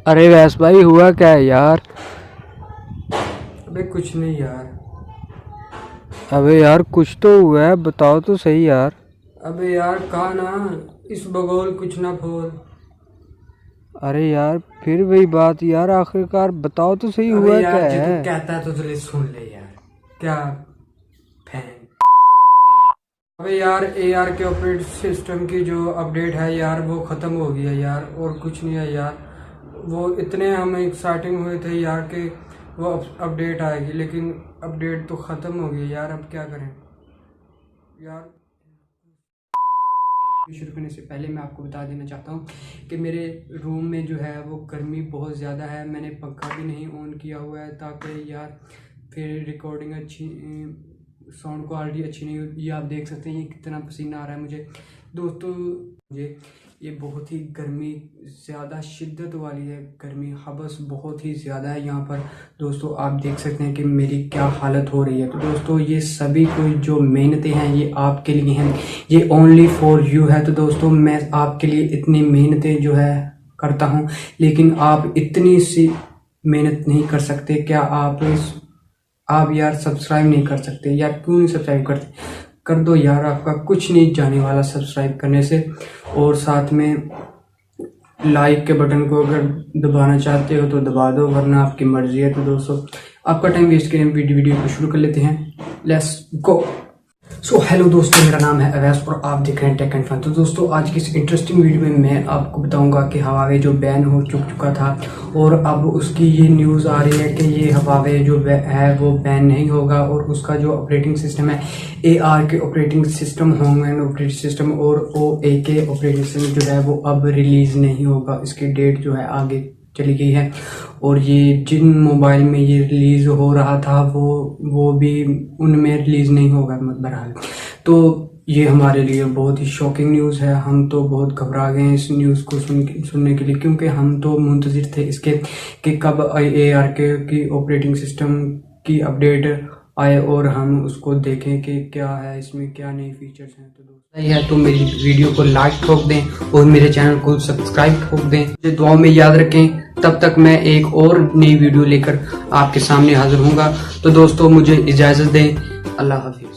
अरे वैस भाई हुआ क्या है यार? अबे कुछ नहीं यार। अबे यार कुछ तो हुआ है, बताओ तो सही यार। अबे यार कहा ना, इस बगौल कुछ ना बोल। अरे यार फिर वही बात यार, आखिरकार बताओ तो सही अबे हुआ क्या यार जो तू है? कहता है तो चले सुन ले यार। क्या फैन। अबे यार AR के ऑपरेटिंग सिस्टम की जो अपडेट है यार वो ख़त्म हो गई है यार, और कुछ नहीं है यार। वो इतने हम एक्साइटिंग हुए थे यार कि वो अपडेट आएगी, लेकिन अपडेट तो ख़त्म हो गई यार। अब क्या करें यार। शुरू करने से पहले मैं आपको बता देना चाहता हूँ कि मेरे रूम में जो है वो गर्मी बहुत ज़्यादा है। मैंने पंखा भी नहीं ऑन किया हुआ है ताकि यार फिर रिकॉर्डिंग अच्छी, साउंड क्वालिटी अच्छी नहीं होती। ये आप देख सकते हैं ये कितना पसीना आ रहा है मुझे दोस्तों। मुझे ये बहुत ही गर्मी ज़्यादा शिद्दत वाली है, गर्मी हबस बहुत ही ज़्यादा है यहाँ पर दोस्तों। आप देख सकते हैं कि मेरी क्या हालत हो रही है। तो दोस्तों ये सभी कोई जो मेहनतें हैं ये आपके लिए हैं, ये ओनली फॉर यू है। तो दोस्तों मैं आपके लिए इतनी मेहनतें जो है करता हूँ, लेकिन आप इतनी सी मेहनत नहीं कर सकते क्या? आप यार सब्सक्राइब नहीं कर सकते यार? क्यों नहीं सब्सक्राइब करते? कर दो यार, आपका कुछ नहीं जाने वाला सब्सक्राइब करने से। और साथ में लाइक के बटन को अगर दबाना चाहते हो तो दबा दो, वरना आपकी मर्जी है। तो दोस्तों आपका टाइम वेस्ट करें, वीडियो को शुरू कर लेते हैं। Let's go. सो हेलो दोस्तों, मेरा नाम है अवैस और आप देख रहे हैं टेक एंड फन। तो दोस्तों आज की इस इंटरेस्टिंग वीडियो में मैं आपको बताऊंगा कि हवावे जो बैन हो चुका था और अब उसकी ये न्यूज़ आ रही है कि ये हवावे जो है वो बैन नहीं होगा, और उसका जो ऑपरेटिंग सिस्टम है AR के operating system, homeland operating system और OA के ऑपरेटिंग सिस्टम जो है वो अब रिलीज़ नहीं होगा। इसकी डेट जो है आगे चली गई है, और ये जिन मोबाइल में ये रिलीज़ हो रहा था वो भी उनमें रिलीज़ नहीं होगा बहरहाल। तो ये हमारे लिए बहुत ही शॉकिंग न्यूज़ है। हम तो बहुत घबरा गए हैं इस न्यूज़ को सुनने के लिए, क्योंकि हम तो मुंतज़िर थे इसके कि कब AR की ऑपरेटिंग सिस्टम की अपडेट आए और हम उसको देखें कि क्या है इसमें, क्या नए फीचर्स हैं। तो दोस्तों है तो मेरी वीडियो को लाइक ठोक दें और मेरे चैनल को सब्सक्राइब ठोक दें। मुझे दुआओं में याद रखें। तब तक मैं एक और नई वीडियो लेकर आपके सामने हाजिर होऊंगा। तो दोस्तों मुझे इजाज़त दें। अल्लाह हाफिज़।